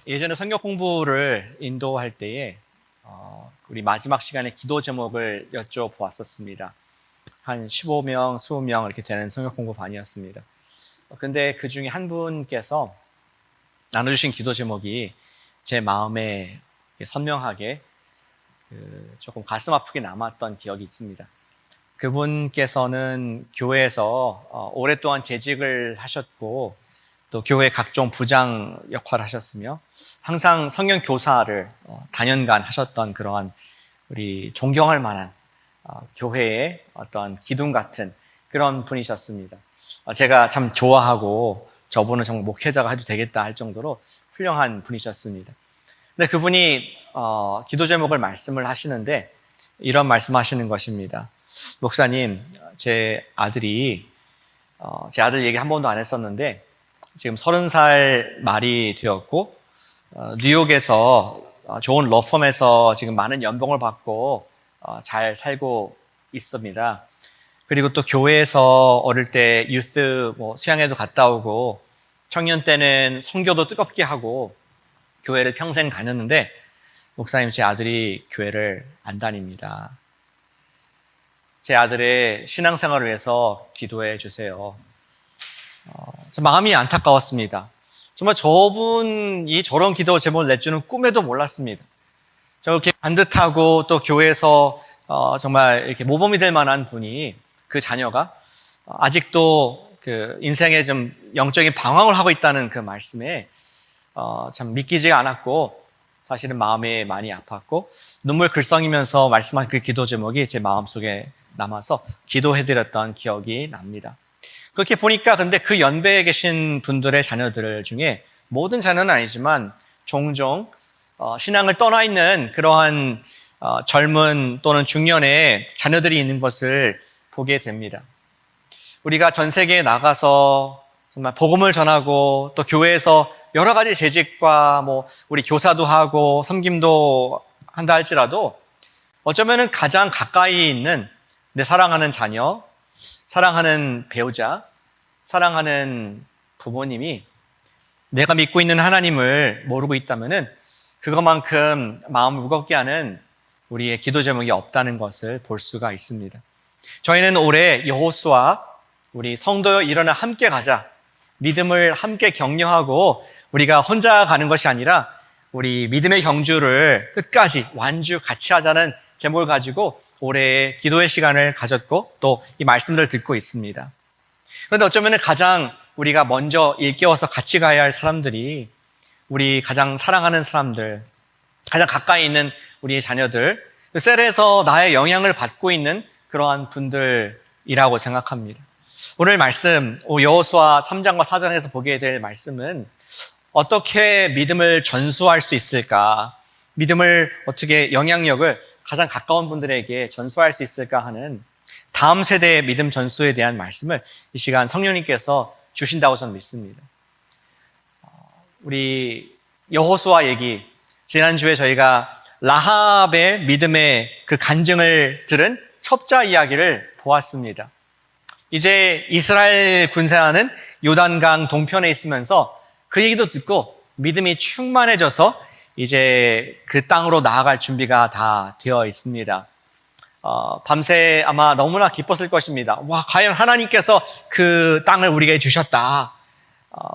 예전에 성경 공부를 인도할 때에 우리 마지막 시간에 기도 제목을 여쭤보았었습니다. 한 15명, 20명 이렇게 되는 성경 공부반이었습니다. 근데 그 중에 한 분께서 나눠주신 기도 제목이 제 마음에 선명하게 조금 가슴 아프게 남았던 기억이 있습니다. 그분께서는 교회에서 오랫동안 재직을 하셨고 또 교회 각종 부장 역할을 하셨으며 항상 성경 교사를 단연간 하셨던 그러한 우리 존경할 만한 교회의 어떤 기둥 같은 그런 분이셨습니다. 제가 참 좋아하고 저분은 정말 목회자가 해도 되겠다 할 정도로 훌륭한 분이셨습니다. 근데 그분이 기도 제목을 말씀을 하시는데 이런 말씀하시는 것입니다. 목사님, 제 아들 얘기 한 번도 안 했었는데 지금 30살 말이 되었고 뉴욕에서 좋은 러펌에서 지금 많은 연봉을 받고 잘 살고 있습니다. 그리고 또 교회에서 어릴 때 유스 수양회도 갔다 오고 청년 때는 선교도 뜨겁게 하고 교회를 평생 다녔는데 목사님, 제 아들이 교회를 안 다닙니다. 제 아들의 신앙생활을 위해서 기도해 주세요. 마음이 안타까웠습니다. 정말 저분이 저런 기도 제목을 낼줄은 꿈에도 몰랐습니다. 저렇게 반듯하고 또 교회에서 정말 이렇게 모범이 될 만한 분이 그 자녀가 아직도 그 인생에 좀 영적인 방황을 하고 있다는 그 말씀에 참 믿기지가 않았고 사실은 마음에 많이 아팠고 눈물 글썽이면서 말씀한 그 기도 제목이 제 마음속에 남아서 기도해드렸던 기억이 납니다. 그렇게 보니까 근데 그 연배에 계신 분들의 자녀들 중에 모든 자녀는 아니지만 종종 신앙을 떠나 있는 그러한 젊은 또는 중년의 자녀들이 있는 것을 보게 됩니다. 우리가 전 세계에 나가서 정말 복음을 전하고 또 교회에서 여러 가지 재직과 우리 교사도 하고 섬김도 한다 할지라도 어쩌면은 가장 가까이 있는 내 사랑하는 자녀, 사랑하는 배우자, 사랑하는 부모님이 내가 믿고 있는 하나님을 모르고 있다면은 그것만큼 마음을 무겁게 하는 우리의 기도 제목이 없다는 것을 볼 수가 있습니다. 저희는 올해 여호수아 우리 성도여 일어나 함께 가자, 믿음을 함께 격려하고 우리가 혼자 가는 것이 아니라 우리 믿음의 경주를 끝까지 완주 같이 하자는 제목을 가지고 올해 기도의 시간을 가졌고 또 이 말씀들을 듣고 있습니다. 그런데 어쩌면 가장 우리가 먼저 일깨워서 같이 가야 할 사람들이 우리 가장 사랑하는 사람들, 가장 가까이 있는 우리의 자녀들, 셀에서 나의 영향을 받고 있는 그러한 분들이라고 생각합니다. 오늘 말씀, 여호수아 3장과 4장에서 보게 될 말씀은 어떻게 믿음을 전수할 수 있을까, 믿음을 어떻게 영향력을 가장 가까운 분들에게 전수할 수 있을까 하는 다음 세대의 믿음 전수에 대한 말씀을 이 시간 성령님께서 주신다고 저는 믿습니다. 우리 여호수아 얘기, 지난주에 저희가 라합의 믿음의 그 간증을 들은 첩자 이야기를 보았습니다. 이제 이스라엘 군사는 요단강 동편에 있으면서 그 얘기도 듣고 믿음이 충만해져서 이제 그 땅으로 나아갈 준비가 다 되어 있습니다. 밤새 아마 너무나 기뻤을 것입니다. 와, 과연 하나님께서 그 땅을 우리에게 주셨다.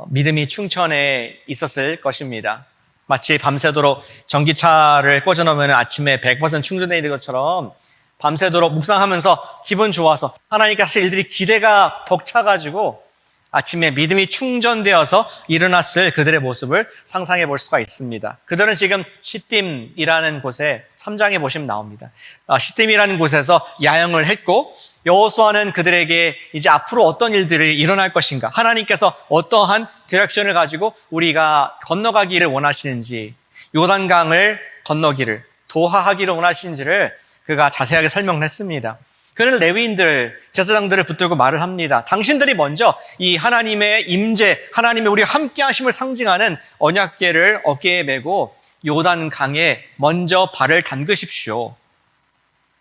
믿음이 충천해 있었을 것입니다. 마치 밤새도록 전기차를 꽂아놓으면 아침에 100% 충전되어 있는 것처럼 밤새도록 묵상하면서 기분 좋아서 하나님께서 일들이 기대가 벅차가지고 아침에 믿음이 충전되어서 일어났을 그들의 모습을 상상해 볼 수가 있습니다. 그들은 지금 시딤이라는 곳에 3장에 보시면 나옵니다. 시딤이라는 곳에서 야영을 했고 여호수아는 그들에게 이제 앞으로 어떤 일들이 일어날 것인가, 하나님께서 어떠한 디렉션을 가지고 우리가 건너가기를 원하시는지, 요단강을 건너기를, 도하하기를 원하시는지를 그가 자세하게 설명을 했습니다. 그는 레위인들, 제사장들을 붙들고 말을 합니다. 당신들이 먼저 이 하나님의 임재, 하나님의 우리와 함께 하심을 상징하는 언약궤를 어깨에 메고 요단강에 먼저 발을 담그십시오.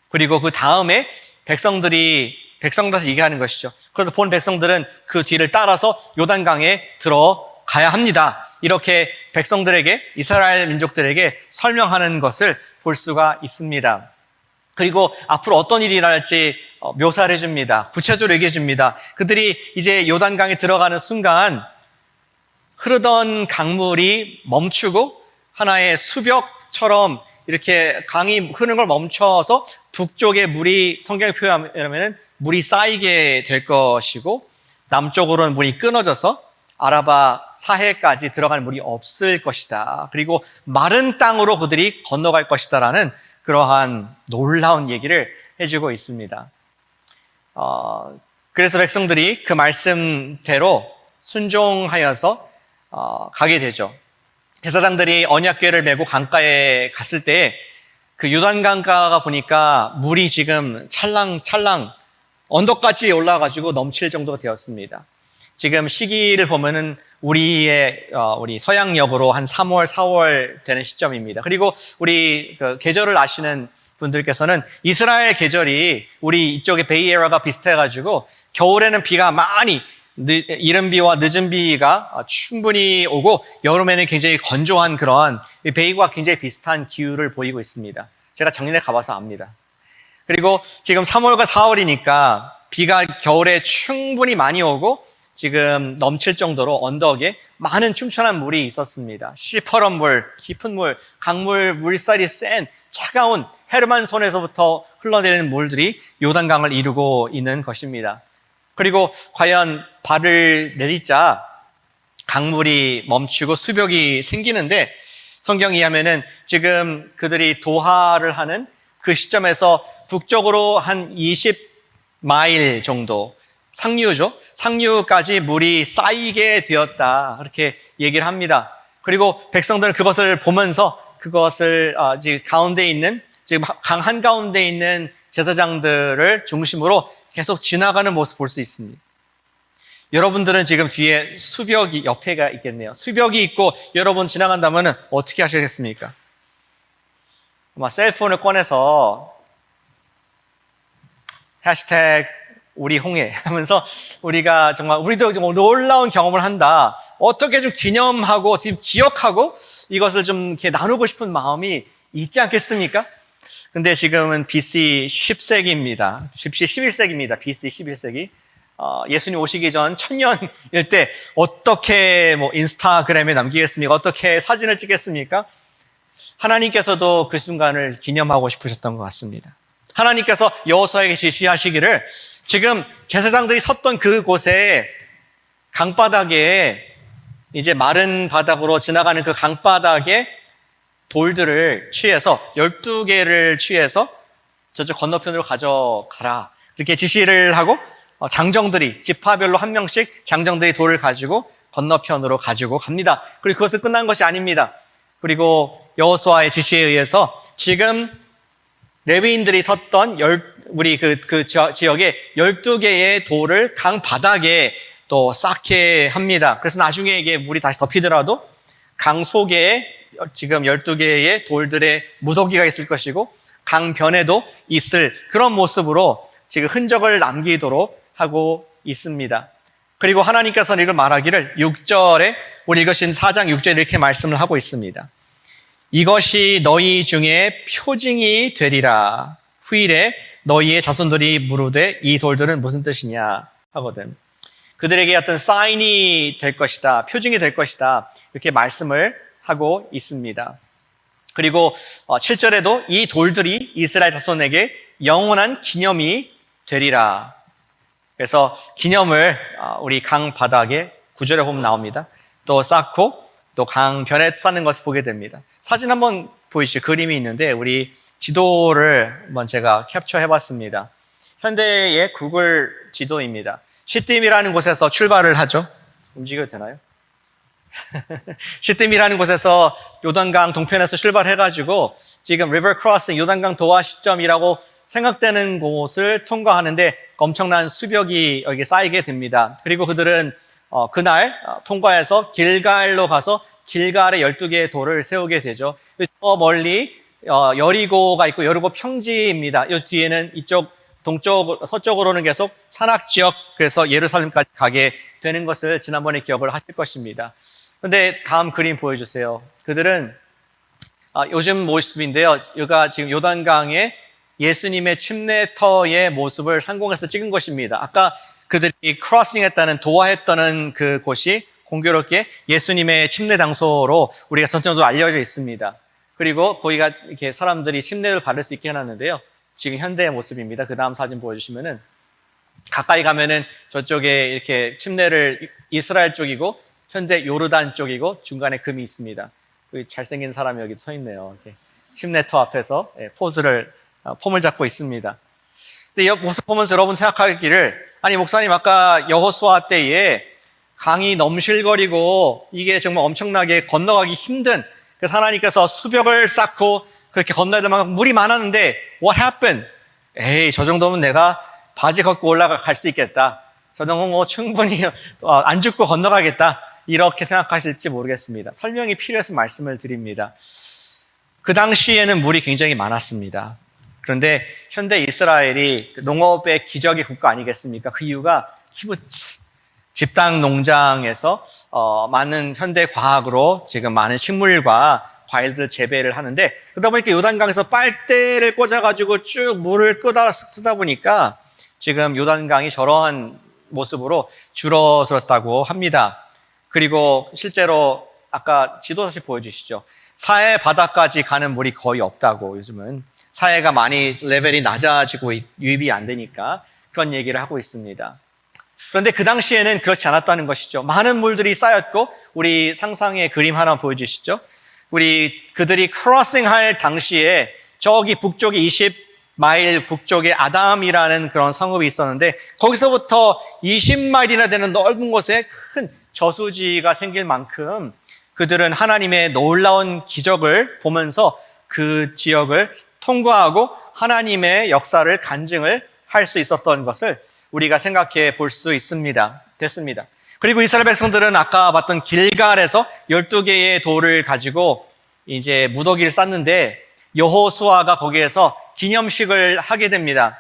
그리고 그 다음에 백성들한테 얘기하는 것이죠. 그래서 본 백성들은 그 뒤를 따라서 요단강에 들어가야 합니다. 이렇게 백성들에게, 이스라엘 민족들에게 설명하는 것을 볼 수가 있습니다. 그리고 앞으로 어떤 일이 일어날지 묘사를 해줍니다. 구체적으로 얘기해 줍니다. 그들이 이제 요단강에 들어가는 순간 흐르던 강물이 멈추고 하나의 수벽처럼 이렇게 강이 흐르는 걸 멈춰서 북쪽에 물이, 성경에 표현하면 물이 쌓이게 될 것이고, 남쪽으로는 물이 끊어져서 아라바 사해까지 들어갈 물이 없을 것이다. 그리고 마른 땅으로 그들이 건너갈 것이다라는 그러한 놀라운 얘기를 해주고 있습니다. 그래서 백성들이 그 말씀대로 순종하여서 가게 되죠. 제사장들이 언약궤를 메고 강가에 갔을 때 그 요단강가가 보니까 물이 지금 찰랑찰랑 언덕까지 올라가지고 넘칠 정도가 되었습니다. 지금 시기를 보면은 우리 서양역으로 한 3월, 4월 되는 시점입니다. 그리고 우리 그 계절을 아시는 분들께서는 이스라엘 계절이 우리 이쪽에 베이에라가 비슷해가지고 겨울에는 비가 많이 이른 비와 늦은 비가 충분히 오고 여름에는 굉장히 건조한 그런 베이와 굉장히 비슷한 기후를 보이고 있습니다. 제가 작년에 가봐서 압니다. 그리고 지금 3월과 4월이니까 비가 겨울에 충분히 많이 오고 지금 넘칠 정도로 언덕에 많은 충천한 물이 있었습니다. 시퍼런 물, 깊은 물, 강물, 물살이 센 차가운 헤르만 손에서부터 흘러내리는 물들이 요단강을 이루고 있는 것입니다. 그리고 과연 발을 내딛자 강물이 멈추고 수벽이 생기는데, 성경이 하면은 지금 그들이 도하를 하는 그 시점에서 북쪽으로 한 20마일 정도, 상류죠. 상류까지 물이 쌓이게 되었다. 이렇게 얘기를 합니다. 그리고 백성들은 그것을 보면서 그것을 지금 가운데 있는, 지금 강 한가운데 있는 제사장들을 중심으로 계속 지나가는 모습 볼 수 있습니다. 여러분들은 지금 뒤에 수벽이 옆에가 있겠네요. 수벽이 있고 여러분 지나간다면 어떻게 하시겠습니까? 아마 셀폰을 꺼내서 해시태그 우리 홍해 하면서 우리가 정말 우리도 정말 놀라운 경험을 한다. 어떻게 좀 기념하고 지금 기억하고 이것을 좀 이렇게 나누고 싶은 마음이 있지 않겠습니까? 근데 지금은 BC 10세기입니다. BC 11세기입니다. BC 11세기. 예수님 오시기 전 1000년일 때 어떻게 인스타그램에 남기겠습니까? 어떻게 사진을 찍겠습니까? 하나님께서도 그 순간을 기념하고 싶으셨던 것 같습니다. 하나님께서 여호수아에게 지시하시기를 지금 제사장들이 섰던 그곳에 강바닥에 이제 마른 바닥으로 지나가는 그 강바닥에 돌들을 취해서 12개를 취해서 저쪽 건너편으로 가져가라. 이렇게 지시를 하고 장정들이 지파별로 한 명씩 장정들이 돌을 가지고 건너편으로 가지고 갑니다. 그리고 그것은 끝난 것이 아닙니다. 그리고 여호수아의 지시에 의해서 지금 레위인들이 섰던 우리 그 지역에 12개의 돌을 강 바닥에 또 쌓게 합니다. 그래서 나중에 이게 물이 다시 덮이더라도 강 속에 지금 12개의 돌들의 무더기가 있을 것이고 강변에도 있을 그런 모습으로 지금 흔적을 남기도록 하고 있습니다. 그리고 하나님께서는 이걸 말하기를 6절에 우리 읽으신 4장 6절에 이렇게 말씀을 하고 있습니다. 이것이 너희 중에 표징이 되리라. 후일에 너희의 자손들이 물으되 이 돌들은 무슨 뜻이냐 하거든. 그들에게 어떤 사인이 될 것이다. 표징이 될 것이다. 이렇게 말씀을 하고 있습니다. 그리고 7절에도 이 돌들이 이스라엘 자손에게 영원한 기념이 되리라. 그래서 기념을 우리 강 바닥에 9절에 보면 나옵니다. 또 쌓고 또 강변에 쌓는 것을 보게 됩니다. 사진 한번 보이시죠? 그림이 있는데 우리 지도를 한번 제가 캡처해 봤습니다. 현대의 구글 지도입니다. 시딤이라는 곳에서 출발을 하죠. 움직여도 되나요? 시딤이라는 곳에서 요단강 동편에서 출발해가지고 지금 리버 크로싱 요단강 도하 시점이라고 생각되는 곳을 통과하는데 엄청난 수벽이 여기 쌓이게 됩니다. 그리고 그들은 그날 통과해서 길갈로 가서 길갈에 12개의 돌을 세우게 되죠. 저 멀리 여리고가 있고 여리고 평지입니다. 이 뒤에는 이쪽 동쪽, 서쪽으로는 계속 산악 지역, 그래서 예루살렘까지 가게 되는 것을 지난번에 기억을 하실 것입니다. 근데 다음 그림 보여주세요. 그들은 요즘 모습인데요. 여기가 지금 요단강에 예수님의 침례터의 모습을 상공에서 찍은 것입니다. 아까 그들이 크로싱했다는 도화했다는 그 곳이 공교롭게 예수님의 침례 장소로 우리가 전체적으로 알려져 있습니다. 그리고 거기가 이렇게 사람들이 침례를 받을 수 있게 해놨는데요. 지금 현대의 모습입니다. 그 다음 사진 보여주시면은 가까이 가면은 저쪽에 이렇게 침례를 이스라엘 쪽이고 현재 요르단 쪽이고 중간에 금이 있습니다. 그 잘생긴 사람이 여기 서 있네요. 이렇게 침례터 앞에서 폼을 잡고 있습니다. 근데 이 모습 보면서 여러분 생각하기를 아니 목사님 아까 여호수아 때에 강이 넘실거리고 이게 정말 엄청나게 건너가기 힘든 그래서 하나님께서 수벽을 쌓고 그렇게 건너야 될 만큼 물이 많았는데 what happened? 에이 저 정도면 내가 바지 걷고 올라갈 수 있겠다. 저 정도면 뭐 충분히 안 죽고 건너가겠다. 이렇게 생각하실지 모르겠습니다. 설명이 필요해서 말씀을 드립니다. 그 당시에는 물이 굉장히 많았습니다. 그런데 현대 이스라엘이 농업의 기적의 국가 아니겠습니까? 그 이유가 키부츠, 집단 농장에서 많은 현대 과학으로 지금 많은 식물과 과일들 재배를 하는데 그러다 보니까 요단강에서 빨대를 꽂아가지고 쭉 물을 쓰다 보니까 지금 요단강이 저러한 모습으로 줄어들었다고 합니다. 그리고 실제로 아까 지도 다시 보여주시죠. 사해 바다까지 가는 물이 거의 없다고 요즘은 사해가 많이 레벨이 낮아지고 유입이 안 되니까 그런 얘기를 하고 있습니다. 그런데 그 당시에는 그렇지 않았다는 것이죠. 많은 물들이 쌓였고 우리 상상의 그림 하나 보여주시죠. 그들이 크로싱할 당시에 저기 북쪽에 20마일 북쪽에 아담이라는 그런 성읍이 있었는데 거기서부터 20마일이나 되는 넓은 곳에 큰 저수지가 생길 만큼 그들은 하나님의 놀라운 기적을 보면서 그 지역을 통과하고 하나님의 역사를 간증을 할 수 있었던 것을 우리가 생각해 볼 수 됐습니다. 그리고 이스라엘 백성들은 아까 봤던 길갈에서 12개의 돌을 가지고 이제 무더기를 쌓는데 여호수아가 거기에서 기념식을 하게 됩니다.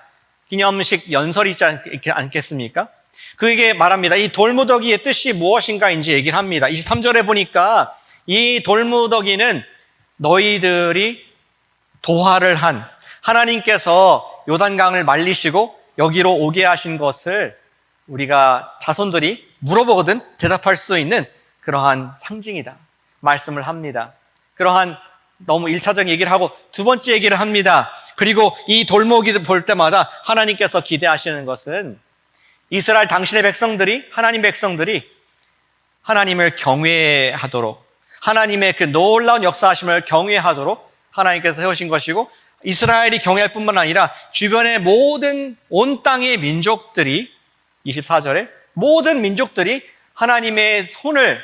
기념식 연설이 있지 않겠습니까? 그게 말합니다. 이 돌무더기의 뜻이 무엇인가인지 얘기를 합니다. 23절에 보니까 이 돌무더기는 너희들이 도화를 한 하나님께서 요단강을 말리시고 여기로 오게 하신 것을 우리가 자손들이 물어보거든 대답할 수 있는 그러한 상징이다. 말씀을 합니다. 그러한 너무 1차적 얘기를 하고 두 번째 얘기를 합니다. 그리고 이 돌무더기를 볼 때마다 하나님께서 기대하시는 것은 이스라엘 당신의 백성들이 하나님 백성들이 하나님을 경외하도록 하나님의 그 놀라운 역사하심을 경외하도록 하나님께서 세우신 것이고 이스라엘이 경외할 뿐만 아니라 주변의 모든 온 땅의 민족들이 24절에 모든 민족들이 하나님의 손을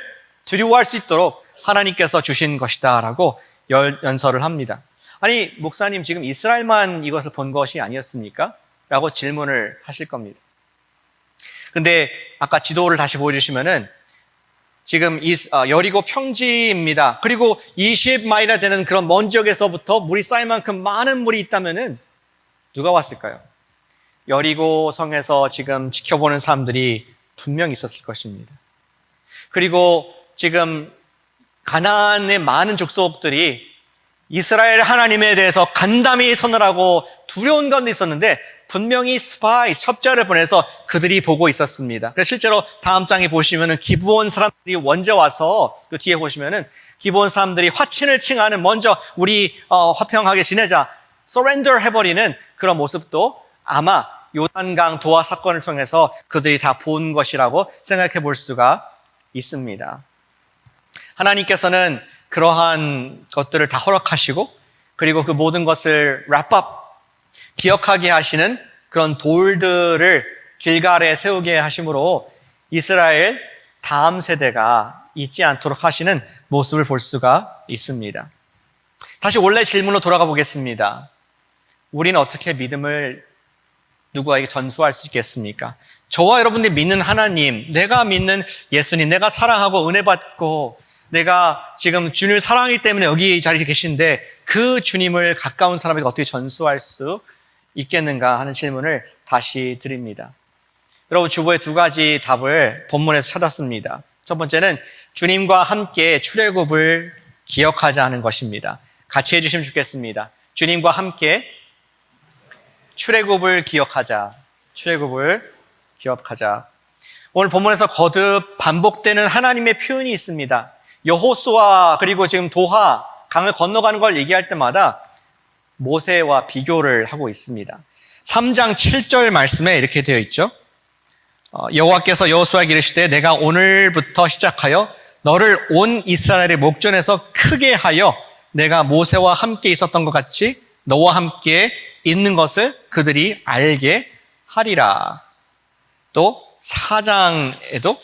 두려워할 수 있도록 하나님께서 주신 것이다 라고 연설을 합니다. 아니 목사님 지금 이스라엘만 이것을 본 것이 아니었습니까? 라고 질문을 하실 겁니다. 근데 아까 지도를 다시 보여주시면은 지금 여리고 평지입니다. 그리고 20마일이나 되는 그런 먼 지역에서부터 물이 쌓일 만큼 많은 물이 있다면은 누가 왔을까요? 여리고 성에서 지금 지켜보는 사람들이 분명히 있었을 것입니다. 그리고 지금 가나안의 많은 족속들이 이스라엘 하나님에 대해서 간담히 선언하고 두려운 가운데 있었는데 분명히 스파이, 첩자를 보내서 그들이 보고 있었습니다. 그래서 실제로 다음 장에 보시면은 기브온 사람들이 먼저 와서 그 뒤에 보시면은 기브온 사람들이 화친을 칭하는 먼저 우리 화평하게 지내자, surrender 해버리는 그런 모습도 아마 요단강 도화 사건을 통해서 그들이 다 본 것이라고 생각해 볼 수가 있습니다. 하나님께서는 그러한 것들을 다 허락하시고 그리고 그 모든 것을 wrap-up 기억하게 하시는 그런 돌들을 길갈에 세우게 하심으로 이스라엘 다음 세대가 잊지 않도록 하시는 모습을 볼 수가 있습니다. 다시 원래 질문으로 돌아가 보겠습니다. 우리는 어떻게 믿음을 누구에게 전수할 수 있겠습니까? 저와 여러분들이 믿는 하나님, 내가 믿는 예수님, 내가 사랑하고 은혜 받고 내가 지금 주님을 사랑하기 때문에 여기 이 자리에 계신데 그 주님을 가까운 사람에게 어떻게 전수할 수 있겠는가 하는 질문을 다시 드립니다. 여러분 주보에 두 가지 답을 본문에서 찾았습니다. 첫 번째는 주님과 함께 출애굽을 기억하자 하는 것입니다. 같이 해주시면 좋겠습니다. 주님과 함께 출애굽을 기억하자. 출애굽을 기억하자. 오늘 본문에서 거듭 반복되는 하나님의 표현이 있습니다. 여호수아 그리고 지금 도하 강을 건너가는 걸 얘기할 때마다 모세와 비교를 하고 있습니다. 3장 7절 말씀에 이렇게 되어 있죠. 여호와께서 여호수아에게 이르시되 내가 오늘부터 시작하여 너를 온 이스라엘의 목전에서 크게 하여 내가 모세와 함께 있었던 것 같이 너와 함께 있는 것을 그들이 알게 하리라. 또 4장에도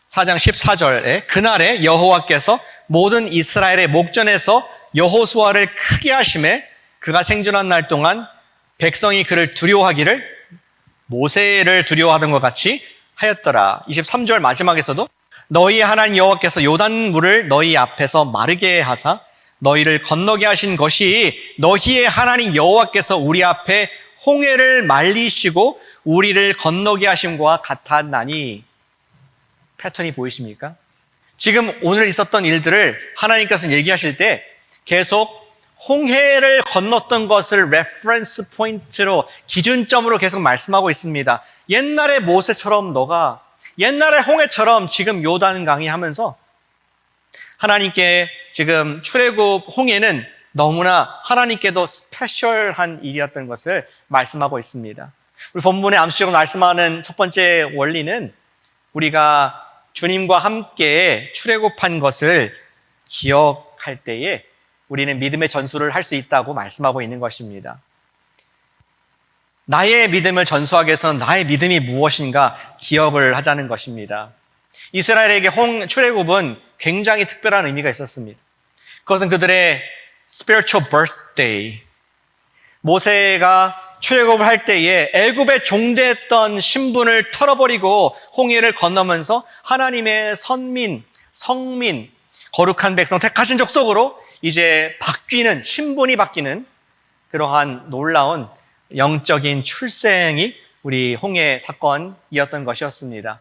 4장 14절에 그날에 여호와께서 모든 이스라엘의 목전에서 여호수아를 크게 하심에 그가 생존한 날 동안 백성이 그를 두려워하기를 모세를 두려워하던 것 같이 하였더라. 23절 마지막에서도 너희 하나님 여호와께서 요단물을 너희 앞에서 마르게 하사 너희를 건너게 하신 것이 너희의 하나님 여호와께서 우리 앞에 홍해를 말리시고 우리를 건너게 하심과 같았나니. 패턴이 보이십니까? 지금 오늘 있었던 일들을 하나님께서 얘기하실 때 계속 홍해를 건넜던 것을 레퍼런스 포인트로 기준점으로 계속 말씀하고 있습니다. 옛날에 모세처럼 너가 옛날에 홍해처럼 지금 요단강이 하면서 하나님께 지금 출애굽 홍해는 너무나 하나님께도 스페셜한 일이었던 것을 말씀하고 있습니다. 우리 본문의 암시적으로 말씀하는 첫 번째 원리는 우리가 주님과 함께 출애굽한 것을 기억할 때에 우리는 믿음의 전수를 할 수 있다고 말씀하고 있는 것입니다. 나의 믿음을 전수하기 위해서는 나의 믿음이 무엇인가 기억을 하자는 것입니다. 이스라엘에게 출애굽은 굉장히 특별한 의미가 있었습니다. 그것은 그들의 spiritual birthday. 모세가 출애굽을 할 때에 애굽에 종대했던 신분을 털어버리고 홍해를 건너면서 하나님의 선민, 성민, 거룩한 백성, 택하신 족속으로 이제 바뀌는, 신분이 바뀌는 그러한 놀라운 영적인 출생이 우리 홍해 사건이었던 것이었습니다.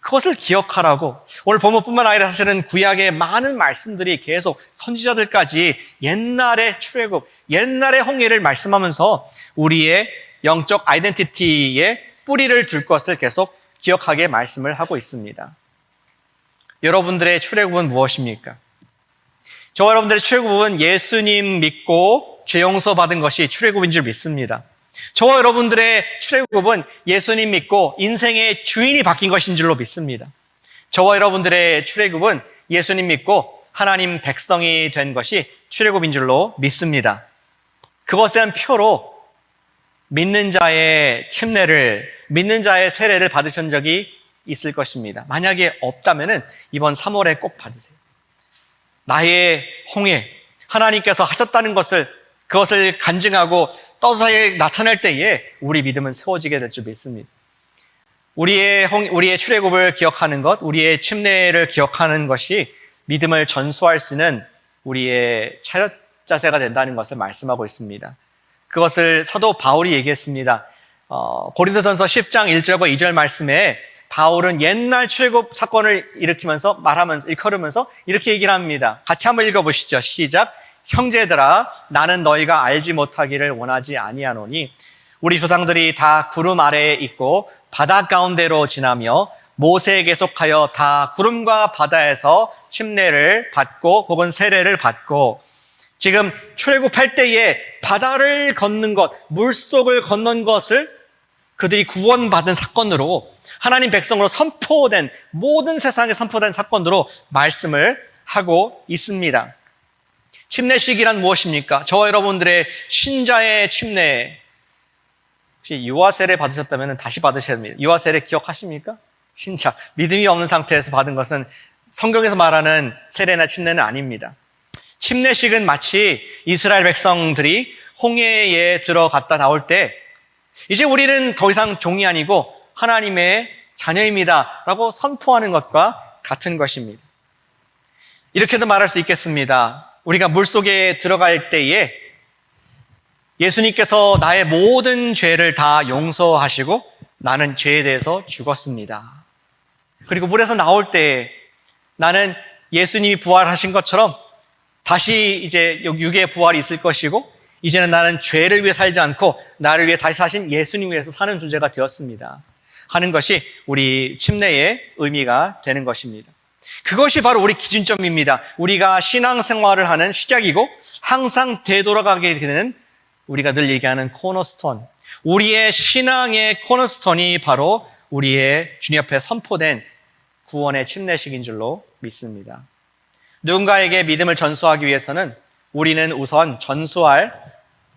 그것을 기억하라고 오늘 본문뿐만 아니라 사실은 구약의 많은 말씀들이 계속 선지자들까지 옛날의 출애굽, 옛날의 홍해를 말씀하면서 우리의 영적 아이덴티티에 뿌리를 둘 것을 계속 기억하게 말씀을 하고 있습니다. 여러분들의 출애굽은 무엇입니까? 저와 여러분들의 출애굽은 예수님 믿고 죄 용서 받은 것이 출애굽인 줄 믿습니다. 저와 여러분들의 출애굽은 예수님 믿고 인생의 주인이 바뀐 것인 줄로 믿습니다. 저와 여러분들의 출애굽은 예수님 믿고 하나님 백성이 된 것이 출애굽인 줄로 믿습니다. 그것에 대한 표로 믿는 자의 침례를, 믿는 자의 세례를 받으신 적이 있을 것입니다. 만약에 없다면 이번 3월에 꼭 받으세요. 나의 홍해, 하나님께서 하셨다는 것을, 그것을 간증하고 떠서에 나타날 때에 우리 믿음은 세워지게 될 줄 믿습니다. 우리의 출애굽을 기억하는 것, 우리의 침례를 기억하는 것이 믿음을 전수할 수 있는 우리의 차렷 자세가 된다는 것을 말씀하고 있습니다. 그것을 사도 바울이 얘기했습니다. 고린도전서 10장 1절과 2절 말씀에 바울은 옛날 출애굽 사건을 일컬으면서 이렇게 얘기를 합니다. 같이 한번 읽어보시죠. 시작. 형제들아, 나는 너희가 알지 못하기를 원하지 아니하노니 우리 조상들이 다 구름 아래에 있고 바다 가운데로 지나며 모세에게 속하여 다 구름과 바다에서 침례를 받고 혹은 세례를 받고 지금 출애굽할 때에 바다를 건넌 것, 물속을 건넌 것을 그들이 구원받은 사건으로 하나님 백성으로 선포된 모든 세상에 선포된 사건으로 말씀을 하고 있습니다. 침례식이란 무엇입니까? 저와 여러분들의 신자의 침례, 혹시 유아 세례 받으셨다면 다시 받으셔야 합니다. 유아 세례 기억하십니까? 신자, 믿음이 없는 상태에서 받은 것은 성경에서 말하는 세례나 침례는 아닙니다. 침례식은 마치 이스라엘 백성들이 홍해에 들어갔다 나올 때 이제 우리는 더 이상 종이 아니고 하나님의 자녀입니다 라고 선포하는 것과 같은 것입니다. 이렇게도 말할 수 있겠습니다. 우리가 물속에 들어갈 때에 예수님께서 나의 모든 죄를 다 용서하시고 나는 죄에 대해서 죽었습니다. 그리고 물에서 나올 때 나는 예수님이 부활하신 것처럼 다시 이제 육의 부활이 있을 것이고 이제는 나는 죄를 위해 살지 않고 나를 위해 다시 사신 예수님 위해서 사는 존재가 되었습니다 하는 것이 우리 침례의 의미가 되는 것입니다. 그것이 바로 우리 기준점입니다. 우리가 신앙생활을 하는 시작이고 항상 되돌아가게 되는 우리가 늘 얘기하는 코너스톤, 우리의 신앙의 코너스톤이 바로 우리의 주님 앞에 선포된 구원의 침례식인 줄로 믿습니다. 누군가에게 믿음을 전수하기 위해서는 우리는 우선 전수할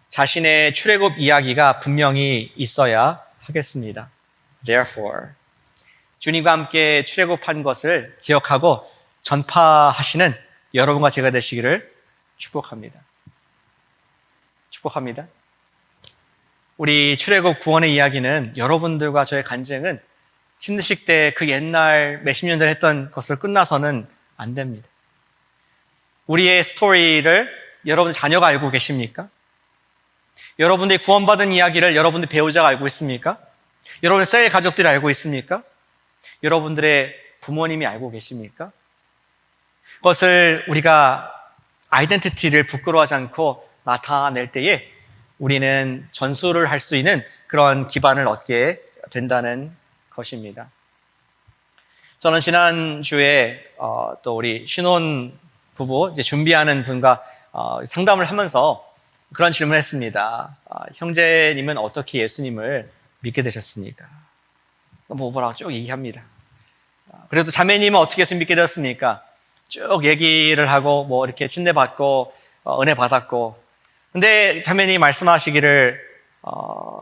자신의 출애굽 이야기가 분명히 있어야 하겠습니다. Therefore, 주님과 함께 출애굽한 것을 기억하고 전파하시는 여러분과 제가 되시기를 축복합니다. 축복합니다. 우리 출애굽 구원의 이야기는 여러분들과 저의 간증은 침례식 때 그 옛날 몇십 년 전에 했던 것을 끝나서는 안 됩니다. 우리의 스토리를 여러분 자녀가 알고 계십니까? 여러분들이 구원받은 이야기를 여러분들 배우자가 알고 있습니까? 여러분의 셀 가족들이 알고 있습니까? 여러분들의 부모님이 알고 계십니까? 그것을 우리가 아이덴티티를 부끄러워하지 않고 나타낼 때에 우리는 전수를 할 수 있는 그런 기반을 얻게 된다는 것입니다. 저는 지난주에 또 우리 신혼 부부 이제 준비하는 분과 상담을 하면서 그런 질문을 했습니다. 형제님은 어떻게 예수님을 믿게 되셨습니까? 뭐라고 쭉 얘기합니다. 그래도 자매님은 어떻게 예수 믿게 되었습니까? 쭉 얘기를 하고 뭐 이렇게 침례 받고 은혜 받았고, 근데 자매님이 말씀하시기를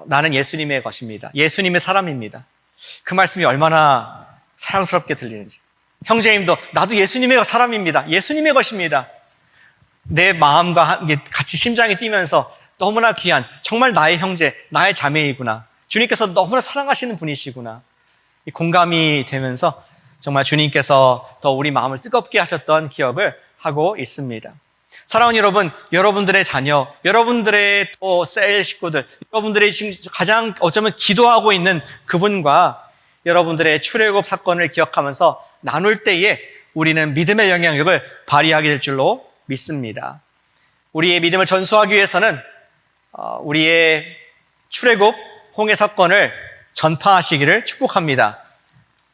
나는 예수님의 것입니다. 예수님의 사람입니다. 그 말씀이 얼마나 사랑스럽게 들리는지. 형제님도 나도 예수님의 사람입니다. 예수님의 것입니다. 내 마음과 같이 심장이 뛰면서 너무나 귀한, 정말 나의 형제, 나의 자매이구나. 주님께서 너무나 사랑하시는 분이시구나. 공감이 되면서 정말 주님께서 더 우리 마음을 뜨겁게 하셨던 기억을 하고 있습니다. 사랑하는 여러분, 여러분들의 자녀, 여러분들의 또 셀 식구들, 여러분들의 지금 가장 어쩌면 기도하고 있는 그분과 여러분들의 출애굽 사건을 기억하면서 나눌 때에 우리는 믿음의 영향력을 발휘하게 될 줄로 믿습니다. 우리의 믿음을 전수하기 위해서는 우리의 출애굽 홍해 사건을 전파하시기를 축복합니다.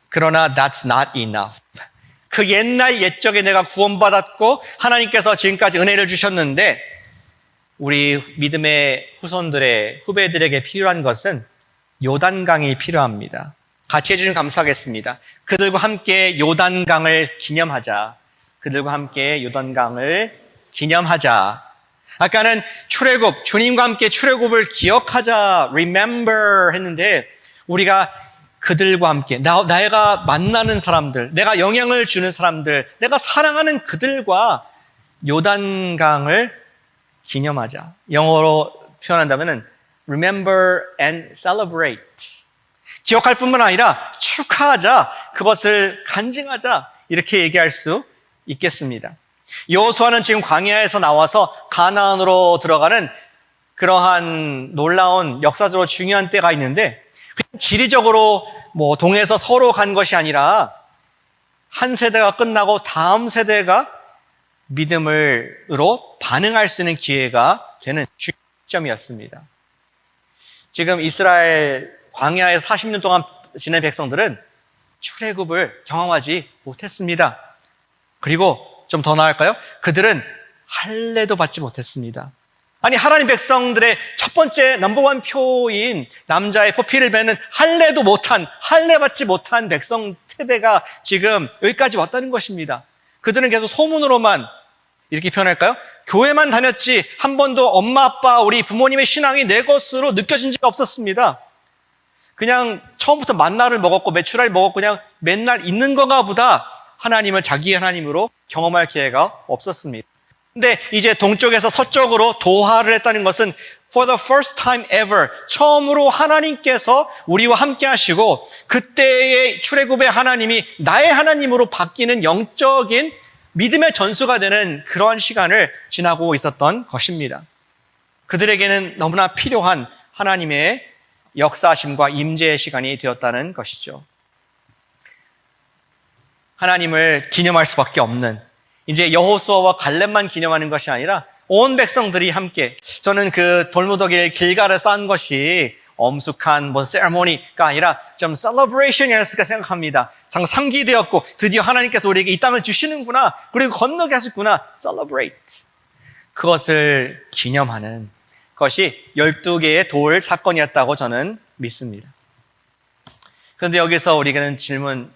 그러나 that's not enough. 그 옛날 옛적에 내가 구원받았고 하나님께서 지금까지 은혜를 주셨는데 우리 믿음의 후손들의 후배들에게 필요한 것은 요단강이 필요합니다. 같이 해주시면 감사하겠습니다. 그들과 함께 요단강을 기념하자. 그들과 함께 요단강을 기념하자. 아까는 출애굽, 주님과 함께 출애굽을 기억하자, remember 했는데 우리가 그들과 함께, 내가 만나는 사람들, 내가 영향을 주는 사람들, 내가 사랑하는 그들과 요단강을 기념하자. 영어로 표현한다면 remember and celebrate. 기억할 뿐만 아니라 축하하자, 그것을 간증하자, 이렇게 얘기할 수 있겠습니다. 여호수아는 지금 광야에서 나와서 가나안으로 들어가는 그러한 놀라운 역사적으로 중요한 때가 있는데 지리적으로 뭐 동에서 서로 간 것이 아니라 한 세대가 끝나고 다음 세대가 믿음으로 반응할 수 있는 기회가 되는 시점이었습니다. 지금 이스라엘 광야에서 40년 동안 지낸 백성들은 출애굽을 경험하지 못했습니다. 그리고 좀 더 나을까요? 그들은 할례도 받지 못했습니다. 아니, 하나님 백성들의 첫 번째 넘버원 표인 남자의 포피를 베는 할례도 못한, 할례 받지 못한 백성 세대가 지금 여기까지 왔다는 것입니다. 그들은 계속 소문으로만, 이렇게 표현할까요? 교회만 다녔지 한 번도 엄마, 아빠, 우리 부모님의 신앙이 내 것으로 느껴진 적이 없었습니다. 그냥 처음부터 만나를 먹었고 메추라를 먹었고 그냥 맨날 있는 건가 보다 하나님을 자기 하나님으로 경험할 기회가 없었습니다. 근데 이제 동쪽에서 서쪽으로 도하를 했다는 것은 for the first time ever, 처음으로 하나님께서 우리와 함께 하시고 그때의 출애굽의 하나님이 나의 하나님으로 바뀌는 영적인 믿음의 전수가 되는 그러한 시간을 지나고 있었던 것입니다. 그들에게는 너무나 필요한 하나님의 역사하심과 임재의 시간이 되었다는 것이죠. 하나님을 기념할 수밖에 없는, 이제 여호수아와 갈렙만 기념하는 것이 아니라 온 백성들이 함께, 저는 그 돌무더기를 길가를 쌓은 것이 엄숙한 세레모니가 아니라 좀 셀러브레이션이었을까 생각합니다. 장 상기되었고 드디어 하나님께서 우리에게 이 땅을 주시는구나, 그리고 건너게 하셨구나, celebrate. 그것을 기념하는 것이 12개의 돌 사건이었다고 저는 믿습니다. 그런데 여기서 우리는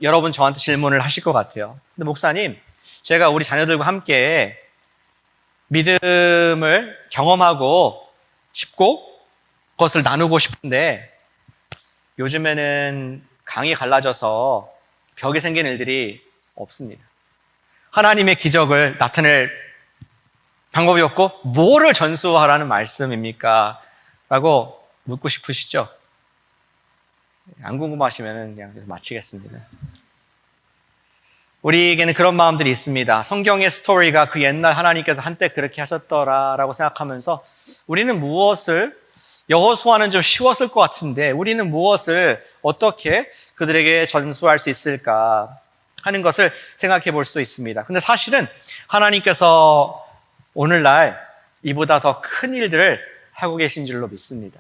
여러분 저한테 질문을 하실 것 같아요. 근데 목사님, 제가 우리 자녀들과 함께 믿음을 경험하고 싶고 그것을 나누고 싶은데 요즘에는 강이 갈라져서 벽이 생긴 일들이 없습니다. 하나님의 기적을 나타낼 방법이 없고 뭐를 전수하라는 말씀입니까? 라고 묻고 싶으시죠? 안 궁금하시면 그냥 마치겠습니다. 우리에게는 그런 마음들이 있습니다. 성경의 스토리가 그 옛날 하나님께서 한때 그렇게 하셨더라라고 생각하면서 우리는 여호수아는 좀 쉬웠을 것 같은데 우리는 무엇을 어떻게 그들에게 전수할 수 있을까 하는 것을 생각해 볼 수 있습니다. 근데 사실은 하나님께서 오늘날 이보다 더 큰 일들을 하고 계신 줄로 믿습니다.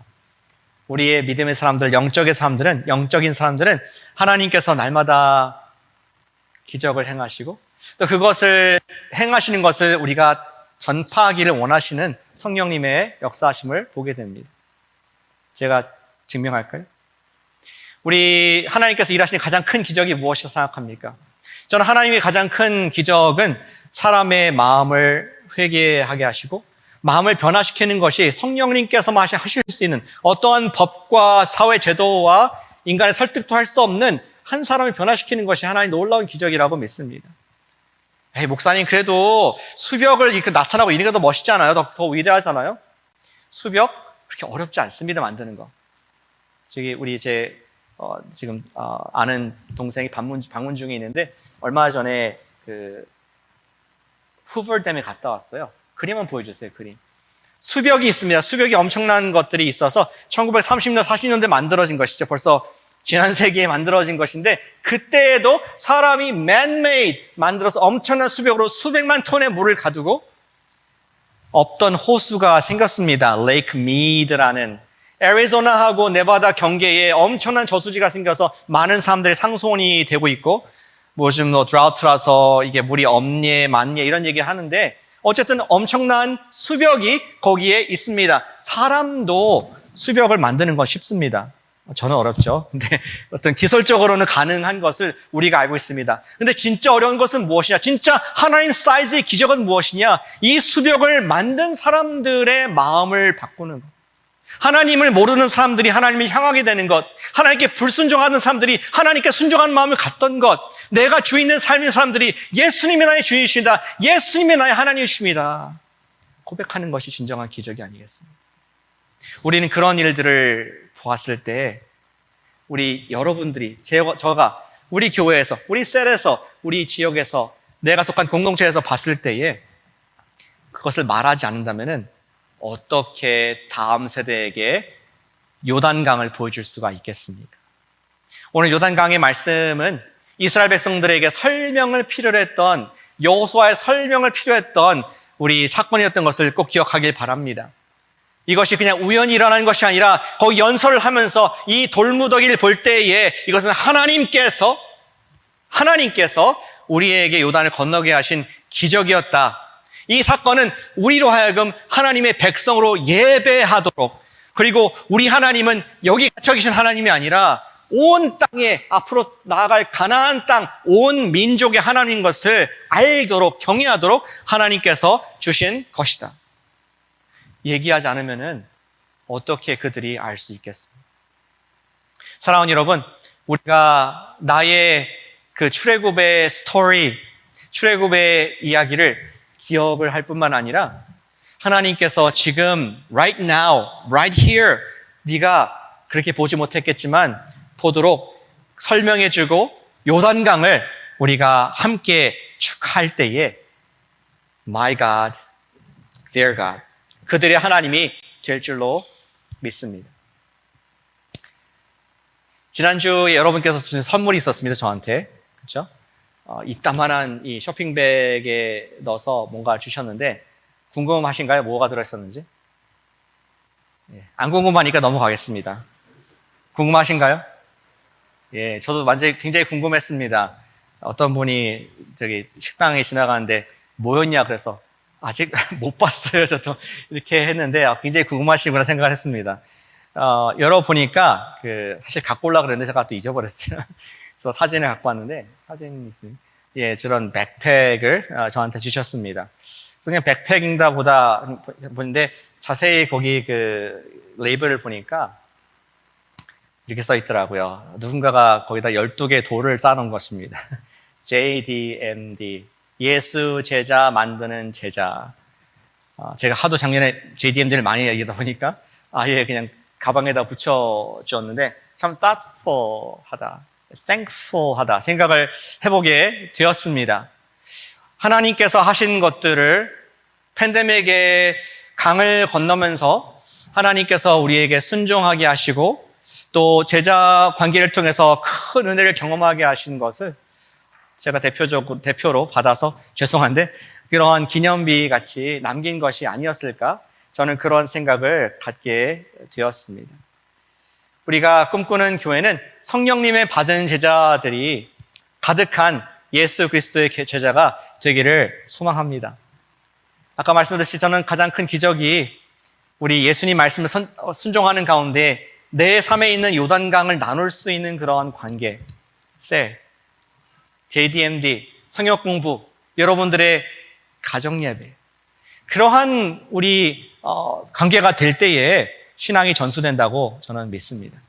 우리의 믿음의 사람들, 영적인 사람들은 하나님께서 날마다 기적을 행하시고 또 그것을 행하시는 것을 우리가 전파하기를 원하시는 성령님의 역사하심을 보게 됩니다. 제가 증명할까요? 우리 하나님께서 일하시는 가장 큰 기적이 무엇이라고 생각합니까? 저는 하나님의 가장 큰 기적은 사람의 마음을 회개하게 하시고 마음을 변화시키는 것이 성령님께서만 하실 수 있는 어떠한 법과 사회 제도와 인간의 설득도 할 수 없는 한 사람을 변화시키는 것이 하나님의 놀라운 기적이라고 믿습니다. 목사님, 그래도 수벽을 이렇게 나타나고 이런 게 더 멋있잖아요. 더 위대하잖아요. 수벽 그렇게 어렵지 않습니다. 만드는 거. 우리 지금 아는 동생이 방문 중에 있는데 얼마 전에 후버댐에 갔다 왔어요. 그림 한번 보여주세요. 그림. 수벽이 있습니다. 수벽이 엄청난 것들이 있어서 1930년, 40년대 만들어진 것이죠. 벌써 지난 세기에 만들어진 것인데 그때에도 사람이 man-made 만들어서 엄청난 수벽으로 수백만 톤의 물을 가두고 없던 호수가 생겼습니다. 레이크 미드라는 애리조나하고 네바다 경계에 엄청난 저수지가 생겨서 많은 사람들의 상손이 되고 있고 요즘 드라우트라서 이게 물이 없네 많네 이런 얘기를 하는데 어쨌든 엄청난 수벽이 거기에 있습니다. 사람도 수벽을 만드는 건 쉽습니다. 저는 어렵죠. 근데 어떤 기술적으로는 가능한 것을 우리가 알고 있습니다. 근데 진짜 어려운 것은 무엇이냐? 진짜 하나님 사이즈의 기적은 무엇이냐? 이 수벽을 만든 사람들의 마음을 바꾸는 것. 하나님을 모르는 사람들이 하나님을 향하게 되는 것. 하나님께 불순종하는 사람들이 하나님께 순종하는 마음을 갖던 것. 내가 주 있는 삶인 사람들이 예수님이 나의 주이십니다. 예수님이 나의 하나님이십니다. 고백하는 것이 진정한 기적이 아니겠습니까? 우리는 그런 일들을 보았을 때 우리 여러분들이 저가 우리 교회에서 우리 셀에서 우리 지역에서 내가 속한 공동체에서 봤을 때에 그것을 말하지 않는다면 어떻게 다음 세대에게 요단강을 보여줄 수가 있겠습니까? 오늘 요단강의 말씀은 이스라엘 백성들에게 설명을 필요로 했던 여호수아의 설명을 필요했던 우리 사건이었던 것을 꼭 기억하길 바랍니다. 이것이 그냥 우연히 일어난 것이 아니라 거기 연설을 하면서 이 돌무더기를 볼 때에 이것은 하나님께서 우리에게 요단을 건너게 하신 기적이었다. 이 사건은 우리로 하여금 하나님의 백성으로 예배하도록, 그리고 우리 하나님은 여기 갇혀 계신 하나님이 아니라 온 땅에 앞으로 나아갈 가나안 땅 온 민족의 하나님인 것을 알도록 경외하도록 하나님께서 주신 것이다. 얘기하지 않으면 어떻게 그들이 알 수 있겠습니까? 사랑하는 여러분, 우리가 나의 그 출애굽의 스토리, 출애굽의 이야기를 기억을 할 뿐만 아니라 하나님께서 지금 right now, right here 네가 그렇게 보지 못했겠지만 보도록 설명해주고 요단강을 우리가 함께 축하할 때에 My God, their God, 그들의 하나님이 될 줄로 믿습니다. 지난주에 여러분께서 주신 선물이 있었습니다. 저한테. 그렇죠? 이따만한 이 쇼핑백에 넣어서 뭔가 주셨는데 궁금하신가요? 뭐가 들어있었는지? 예, 안 궁금하니까 넘어가겠습니다. 궁금하신가요? 예, 저도 완전히 굉장히 궁금했습니다. 어떤 분이 저기 식당에 지나가는데 뭐였냐 그래서 아직 못 봤어요. 저도 이렇게 했는데 굉장히 궁금하시구나 생각을 했습니다. 열어보니까 사실 갖고 올라 그랬는데 제가 또 잊어버렸어요. 그래서 사진을 갖고 왔는데 사진이 있습니다. 예, 저런 백팩을 저한테 주셨습니다. 그래서 그냥 백팩인가 보다 보는데 자세히 거기 레이블을 보니까 이렇게 써 있더라고요. 누군가가 거기다 12개 돌을 쌓아놓은 것입니다. JDMD, 예수 제자 만드는 제자. 제가 하도 작년에 JDMD를 많이 얘기하다 보니까 아예 그냥 가방에다 붙여주었는데 참 thoughtful하다, thankful하다 생각을 해보게 되었습니다. 하나님께서 하신 것들을 팬데믹의 강을 건너면서 하나님께서 우리에게 순종하게 하시고 또 제자 관계를 통해서 큰 은혜를 경험하게 하신 것을 제가 대표로 받아서 죄송한데 그러한 기념비 같이 남긴 것이 아니었을까? 저는 그런 생각을 갖게 되었습니다. 우리가 꿈꾸는 교회는 성령님의 받은 제자들이 가득한 예수 그리스도의 제자가 되기를 소망합니다. 아까 말씀드렸듯이 저는 가장 큰 기적이 우리 예수님 말씀을 순종하는 가운데 내 삶에 있는 요단강을 나눌 수 있는 그러한 관계, 셀, JDMD, 성역 공부, 여러분들의 가정 예배, 그러한 우리 관계가 될 때에 신앙이 전수된다고 저는 믿습니다.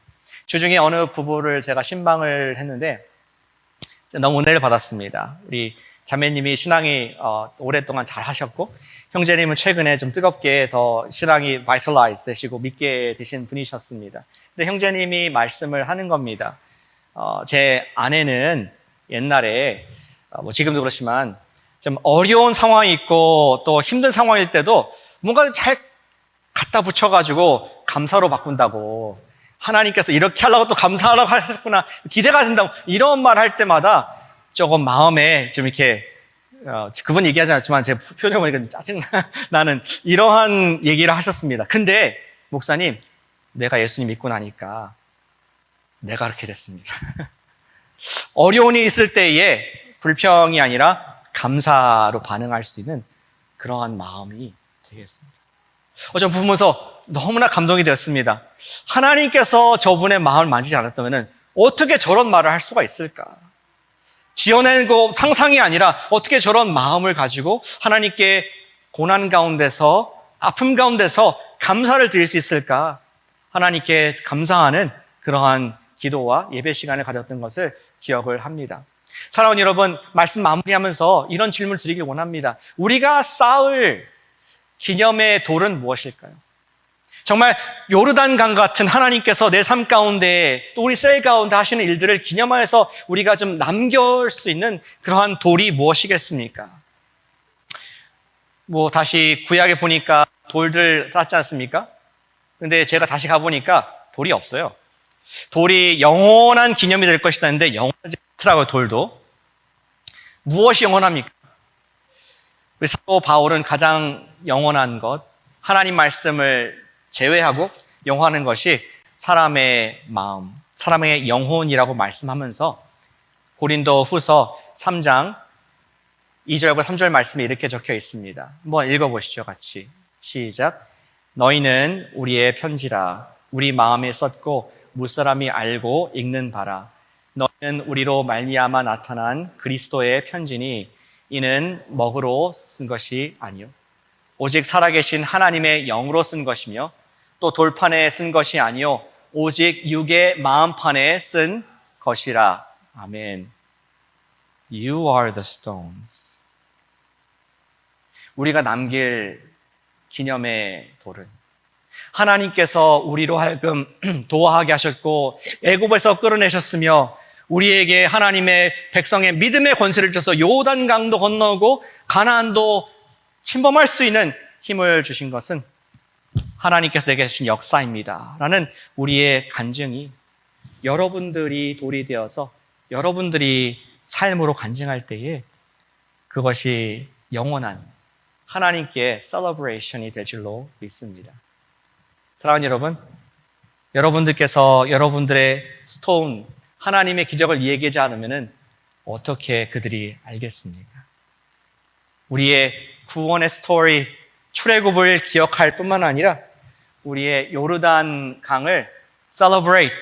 주중에 어느 부부를 제가 신방을 했는데 너무 은혜를 받았습니다. 우리 자매님이 신앙이 오랫동안 잘 하셨고 형제님은 최근에 좀 뜨겁게 더 신앙이 vitalize 되시고 믿게 되신 분이셨습니다. 근데 형제님이 말씀을 하는 겁니다. 제 아내는 옛날에 지금도 그렇지만 좀 어려운 상황이 있고 또 힘든 상황일 때도 뭔가 잘 갖다 붙여가지고 감사로 바꾼다고, 하나님께서 이렇게 하려고 또 감사하라고 하셨구나, 기대가 된다고, 이런 말 할 때마다 조금 마음에 좀 이렇게 그분 얘기하지 않았지만 제 표정 보니까 짜증나는 이러한 얘기를 하셨습니다. 근데 목사님, 내가 예수님 믿고 나니까 내가 그렇게 됐습니다. 어려움이 있을 때에 불평이 아니라 감사로 반응할 수 있는 그러한 마음이 되겠습니다. 전 보면서 너무나 감동이 되었습니다. 하나님께서 저분의 마음을 만지지 않았다면 어떻게 저런 말을 할 수가 있을까? 지어낸 거 상상이 아니라 어떻게 저런 마음을 가지고 하나님께 고난 가운데서, 아픔 가운데서 감사를 드릴 수 있을까? 하나님께 감사하는 그러한 기도와 예배 시간을 가졌던 것을 기억을 합니다. 사랑하는 여러분, 말씀 마무리하면서 이런 질문을 드리길 원합니다. 우리가 쌓을 기념의 돌은 무엇일까요? 정말 요르단강 같은 하나님께서 내 삶 가운데 또 우리 셀 가운데 하시는 일들을 기념하여서 우리가 좀 남길 수 있는 그러한 돌이 무엇이겠습니까? 다시 구약에 보니까 돌들 쌓지 않습니까? 근데 제가 다시 가보니까 돌이 없어요. 돌이 영원한 기념이 될 것이다 했는데 영원하지 않더라고요. 돌도. 무엇이 영원합니까? 사도 바울은 가장 영원한 것, 하나님 말씀을 제외하고 영원한 것이 사람의 마음, 사람의 영혼이라고 말씀하면서 고린도 후서 3장 2절과 3절 말씀에 이렇게 적혀 있습니다. 한번 읽어보시죠, 같이. 시작. 너희는 우리의 편지라, 우리 마음에 썼고 무사람이 알고 읽는 바라. 너희는 우리로 말미암아 나타난 그리스도의 편지니 이는 먹으로 쓴 것이 아니요 오직 살아계신 하나님의 영으로 쓴 것이며 또 돌판에 쓴 것이 아니요 오직 육의 마음판에 쓴 것이라. 아멘. You are the stones. 우리가 남길 기념의 돌은 하나님께서 우리로 하여금 도와하게 하셨고 애굽에서 끌어내셨으며 우리에게 하나님의 백성의 믿음의 권세를 주셔서 요단강도 건너고 가나안도 침범할 수 있는 힘을 주신 것은 하나님께서 내게 주신 역사입니다 라는 우리의 간증이 여러분들이 돌이 되어서 여러분들이 삶으로 간증할 때에 그것이 영원한 하나님께 셀러브레이션이 될 줄로 믿습니다. 사랑하는 여러분, 여러분들께서 여러분들의 스토운, 하나님의 기적을 얘기하지 않으면 어떻게 그들이 알겠습니까? 우리의 구원의 스토리, 출애굽을 기억할 뿐만 아니라 우리의 요르단 강을 celebrate,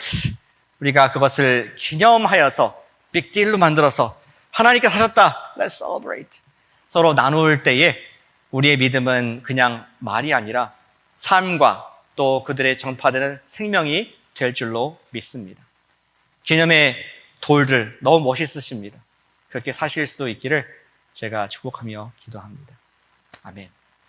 우리가 그것을 기념하여서 빅딜로 만들어서 하나님께 사셨다, let's celebrate. 서로 나눌 때에 우리의 믿음은 그냥 말이 아니라 삶과 또 그들의 전파되는 생명이 될 줄로 믿습니다. 기념의 돌들 너무 멋있으십니다. 그렇게 사실 수 있기를 제가 축복하며 기도합니다. 아멘.